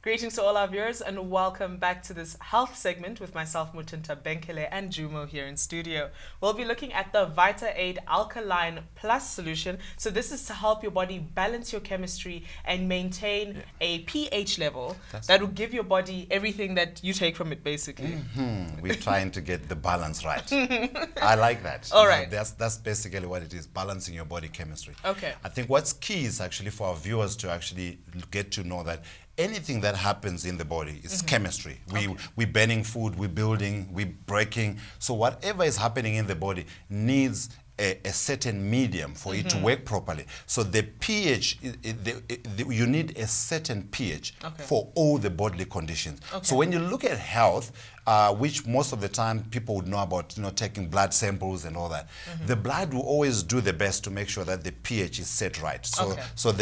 Greetings to all our viewers and welcome back to this health segment with myself, Mutinta Benkele, and Jumo here in studio. We'll be looking at the Vita-Aid Alkaline Plus solution. So this is to help your body balance your chemistry and maintain a pH level that will give your body everything that you take from it, basically. We're trying to get the balance right. I like that. All right. That's basically what it is, balancing your body chemistry. Okay. I think what's key is actually for our viewers to actually get to know that anything that happens in the body is chemistry. We're burning food, we're building, we're breaking. So whatever is happening in the body needs a certain medium for it to work properly. So the pH, you need a certain pH for all the bodily conditions. So when you look at health, which most of the time people would know about, taking blood samples and all that, the blood will always do the best to make sure that the pH is set right. So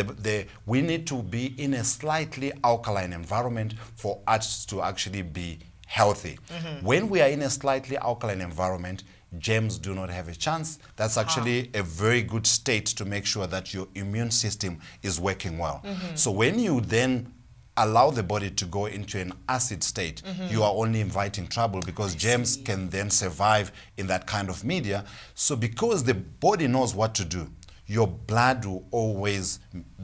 we need to be in a slightly alkaline environment for us to actually be healthy. When we are in a slightly alkaline environment, germs do not have a chance. That's actually a very good state to make sure that your immune system is working well. So when you then allow the body to go into an acid state, you are only inviting trouble because germs can then survive in that kind of media. So because the body knows what to do, your blood will always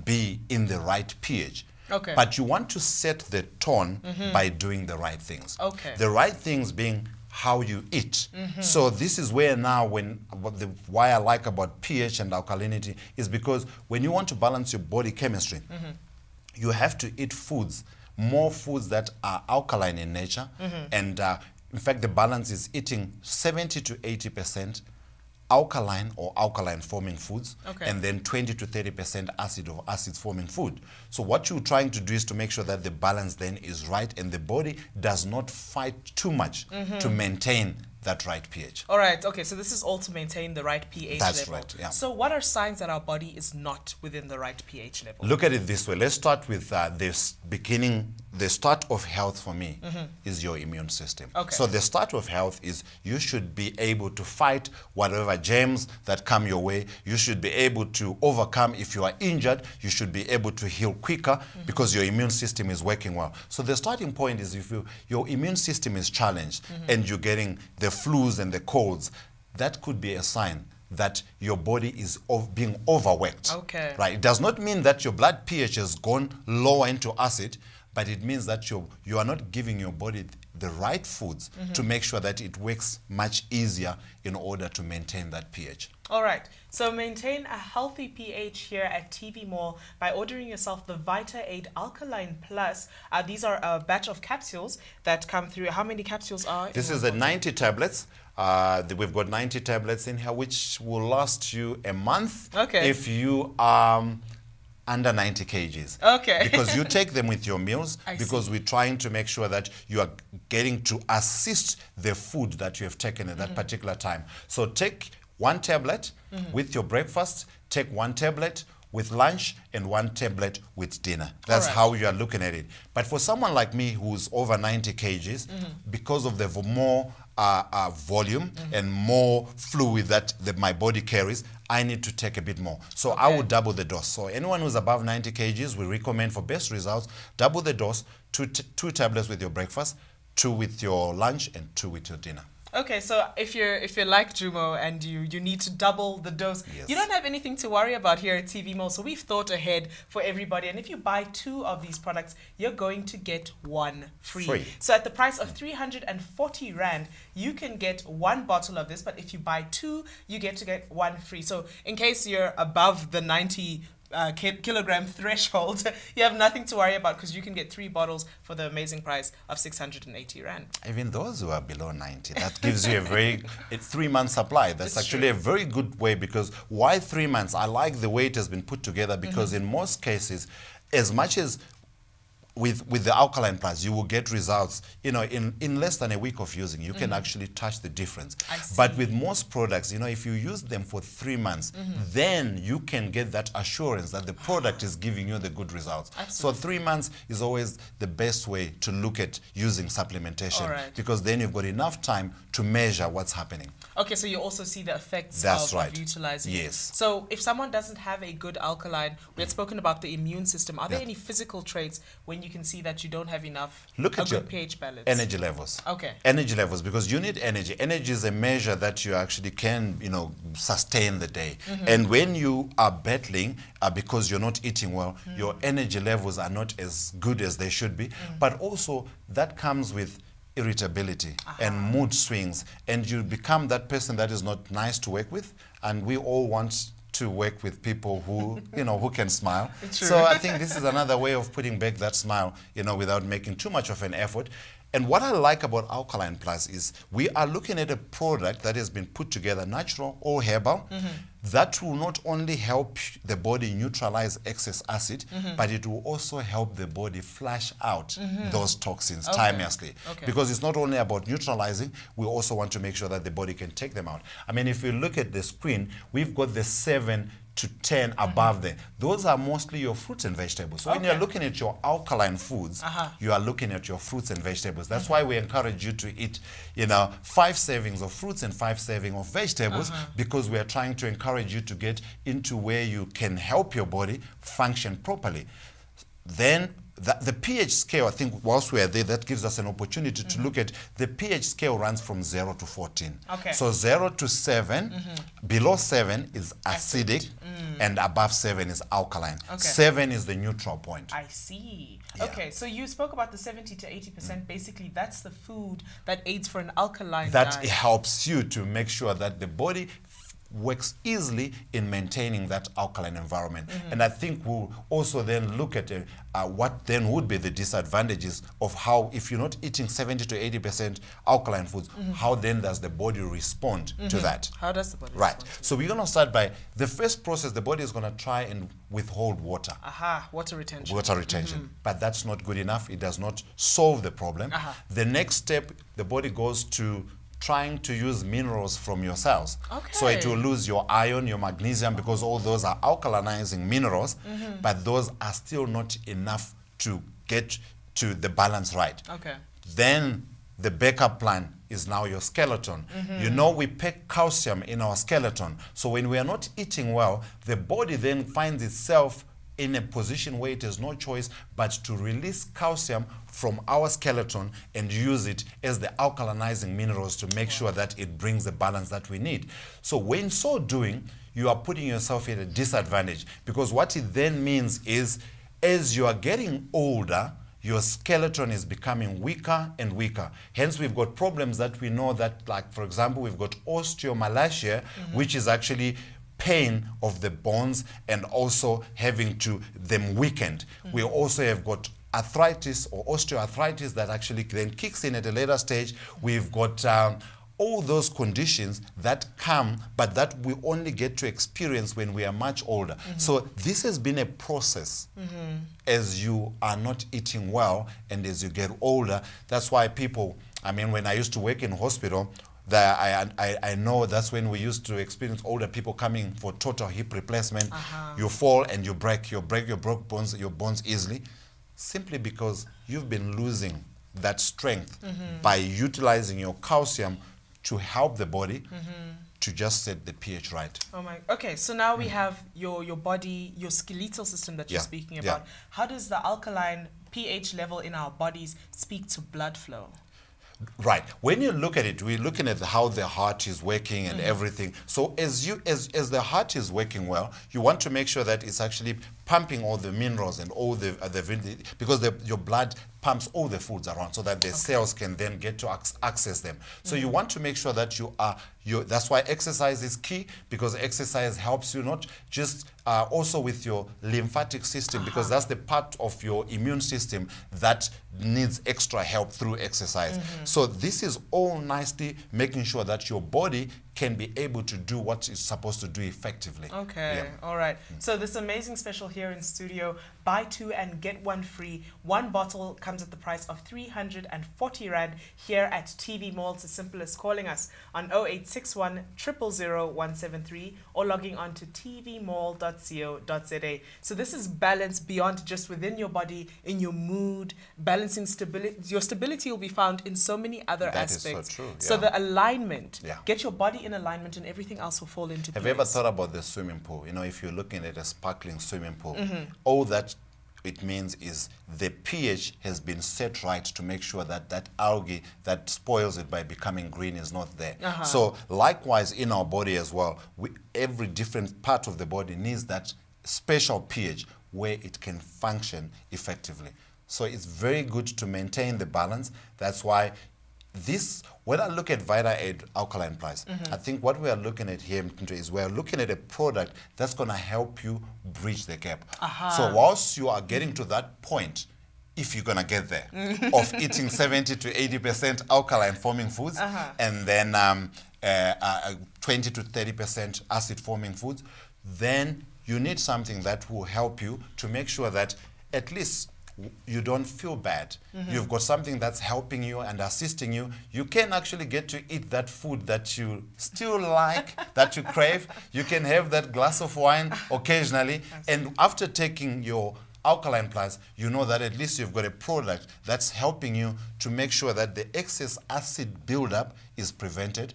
be in the right pH. But you want to set the tone by doing the right things. The right things being how you eat. So this is where now why I like about pH and alkalinity is because when you want to balance your body chemistry, you have to eat more foods that are alkaline in nature. And in fact, the balance is eating 70 to 80% alkaline or alkaline forming foods, and then 20 to 30% acid or acids forming food. So what you're trying to do is to make sure that the balance then is right and the body does not fight too much to maintain that right pH. All right, okay, so this is all to maintain the right pH level. That's right, yeah. So what are signs that our body is not within the right pH level? Look at it this way. Let's start with the start of health for me is your immune system. So the start of health is you should be able to fight whatever germs that come your way. You should be able to overcome if you are injured. You should be able to heal quicker because your immune system is working well. So the starting point is if your immune system is challenged and you're getting the flus and the colds, that could be a sign that your body is being overworked. Right? It does not mean that your blood pH has gone lower into acid, but it means that you are not giving your body the right foods to make sure that it works much easier in order to maintain that pH. All right, so maintain a healthy pH here at TV Mall by ordering yourself the Vita-Aid Alkaline Plus. These are a batch of capsules that come through. How many capsules are? This is the 90 tablets. We've got 90 tablets in here, which will last you a month if you are under 90 kgs. Because you take them with your meals because we're trying to make sure that you are getting to assist the food that you have taken at that particular time. So take one tablet with your breakfast, take one tablet with lunch and one tablet with dinner. That's how you are looking at it. But for someone like me who's over 90 kgs, because of the more volume and more fluid that my body carries, I need to take a bit more. So I will double the dose. So anyone who's above 90 kgs, we recommend for best results, double the dose, two tablets with your breakfast, 2 with your lunch, and 2 with your dinner. Okay, so if you're like Jumo and you need to double the dose, you don't have anything to worry about here at TV Mall. So we've thought ahead for everybody. And if you buy 2 of these products, you're going to get 1 free. So at the price of 340 Rand, you can get 1 bottle of this. But if you buy 2, you get 1 free. So in case you're above the 90 kilogram threshold, you have nothing to worry about because you can get 3 bottles for the amazing price of 680 Rand. Even those who are below 90, that gives you a 3-month supply. That's actually a very good way, because why 3 months? I like the way it has been put together because in most cases, as much as with the Alkaline Plus, you will get results, in less than a week of using. You can actually touch the difference. But with most products, if you use them for 3 months, then you can get that assurance that the product is giving you the good results. So 3 months is always the best way to look at using supplementation, because then you've got enough time to measure what's happening. Okay, so you also see the effects of utilizing it. So if someone doesn't have a good alkaline, we had spoken about the immune system. Are there any physical traits when when you can see that you don't have enough Look at a your good pH balance? energy levels. Okay. Energy levels, because you need energy. Energy is a measure that you actually can, sustain the day. And when you are battling because you're not eating well, your energy levels are not as good as they should be. But also that comes with irritability and mood swings, and you become that person that is not nice to work with. And we all want to work with people who, who can smile. True. So I think this is another way of putting back that smile, without making too much of an effort. And what I like about Alkaline Plus is we are looking at a product that has been put together, natural or herbal, that will not only help the body neutralize excess acid, but it will also help the body flush out those toxins timelessly. Okay. Because it's not only about neutralizing, we also want to make sure that the body can take them out. I mean, if you look at the screen, we've got the 7 to 10 above there. Those are mostly your fruits and vegetables. So when you're looking at your alkaline foods, you are looking at your fruits and vegetables. That's why we encourage you to eat, 5 servings of fruits and 5 servings of vegetables, because we are trying to encourage you to get into where you can help your body function properly. Then the pH scale, I think whilst we are there, that gives us an opportunity to look at the pH scale runs from 0 to 14. Okay. So 0 to 7, below 7 is acidic, and above 7 is alkaline. Okay. 7 is the neutral point. I see. Yeah. Okay, so you spoke about the 70 to 80%. Basically, that's the food that aids for an alkaline That diet. helps you to make sure that the body works easily in maintaining that alkaline environment. And I think we'll also then look at what then would be the disadvantages of how, if you're not eating 70 to 80% alkaline foods, how then does the body respond to that? How does the body Right. respond to So we're going to start by the first process. The body is going to try and withhold water. water retention. Water retention. But that's not good enough. It does not solve the problem. The next step, the body goes to trying to use minerals from your cells. So it will lose your iron, your magnesium, because all those are alkalinizing minerals, but those are still not enough to get to the balance right. Okay. Then the backup plan is now your skeleton. We pack calcium in our skeleton. So when we are not eating well, the body then finds itself in a position where it has no choice but to release calcium from our skeleton and use it as the alkalinizing minerals to make sure that it brings the balance that we need. So when so doing, you are putting yourself at a disadvantage, because what it then means is, as you are getting older, your skeleton is becoming weaker and weaker. Hence, we've got problems that we know that, like, for example, we've got osteomalacia, which is actually pain of the bones and also having to them weakened. We also have got arthritis or osteoarthritis that actually then kicks in at a later stage. We've got all those conditions that come, but that we only get to experience when we are much older. So this has been a process as you are not eating well and as you get older. That's why people, when I used to work in hospital, I know that's when we used to experience older people coming for total hip replacement. You fall and you break your bones easily, simply because you've been losing that strength by utilizing your calcium to help the body to just set the pH right. Okay, so now we have your body, your skeletal system that you're speaking about. How does the alkaline pH level in our bodies speak to blood flow? Right. When you look at it, we're looking at how the heart is working and everything. So as the heart is working well, you want to make sure that it's actually pumping all the minerals and all the because your blood pumps all the foods around so that the cells can then get to access them. So you want to make sure that that's why exercise is key, because exercise helps you not just also with your lymphatic system, because that's the part of your immune system that needs extra help through exercise. So this is all nicely making sure that your body can be able to do what it's supposed to do effectively. Okay, all right. So this amazing special here in studio, buy 2 and get 1 free. 1 bottle comes at the price of 340 Rand here at TV Mall. It's as simple as calling us on 0861 000 173 or logging on to tvmall.co.za. So this is balance beyond just within your body, in your mood, balancing stability. Your stability will be found in so many other aspects. That is so true. So the alignment, get your body in alignment and everything else will fall into place. Have you ever thought about the swimming pool? If you're looking at a sparkling swimming pool, all that it means is the pH has been set right to make sure that that algae that spoils it by becoming green is not there. So likewise in our body as well, every different part of the body needs that special pH where it can function effectively. So it's very good to maintain the balance. That's why when I look at Vita-Aid Alkaline Plus, I think what we are looking at here is we're looking at a product that's going to help you bridge the gap. So whilst you are getting to that point, if you're going to get there, of eating 70 to 80% alkaline forming foods and then 20 to 30% acid forming foods, then you need something that will help you to make sure that at least you don't feel bad. You've got something that's helping you and assisting you. You can actually get to eat that food that you still like, that you crave. You can have that glass of wine occasionally. And after taking your Alkaline Plus, you know that at least you've got a product that's helping you to make sure that the excess acid buildup is prevented.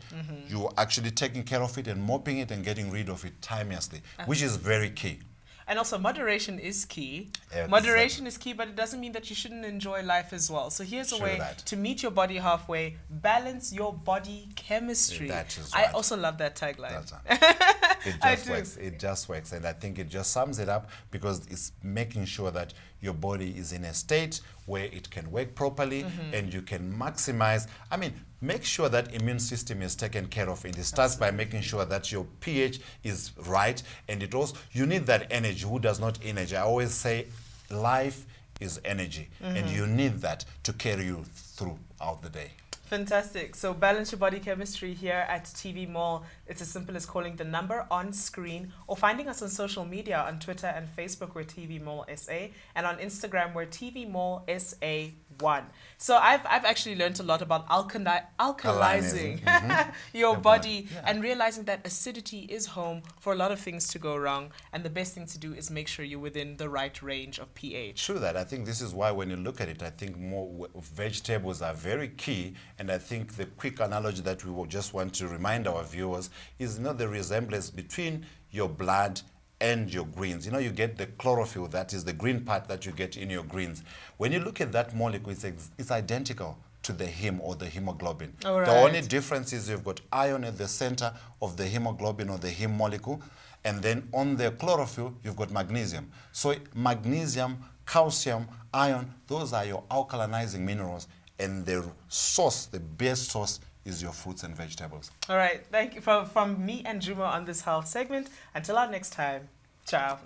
You're actually taking care of it and mopping it and getting rid of it timelessly, which is very key. And also, moderation is key. Exactly. Moderation is key, but it doesn't mean that you shouldn't enjoy life as well. So here's a way to meet your body halfway, balance your body chemistry. That is right. I also love that tagline. It just works. It just works. And I think it just sums it up because it's making sure that your body is in a state where it can work properly and you can maximize. I mean, make sure that immune system is taken care of. It starts by making sure that your pH is right, and it also, you need that energy. Who does not energy? I always say life is energy, and you need that to carry you throughout the day. Fantastic. So balance your body chemistry here at TV Mall. It's as simple as calling the number on screen or finding us on social media. On Twitter and Facebook, we're TV Mall SA. And on Instagram, we're TV Mall SA1. So I've actually learned a lot about alkalizing your body and realizing that acidity is home for a lot of things to go wrong. And the best thing to do is make sure you're within the right range of pH. True that. I think this is why when you look at it, I think more vegetables are very key. And I think the quick analogy that we will just want to remind our viewers is, the resemblance between your blood and your greens. You get the chlorophyll, that is the green part that you get in your greens. When you look at that molecule, it's identical to the heme or the hemoglobin. The only difference is you've got iron at the center of the hemoglobin or the heme molecule, and then on the chlorophyll, you've got magnesium. So magnesium, calcium, iron, those are your alkalinizing minerals. And the source, the best source, is your fruits and vegetables. All right. Thank you from me and Jumo on this health segment. Until our next time. Ciao.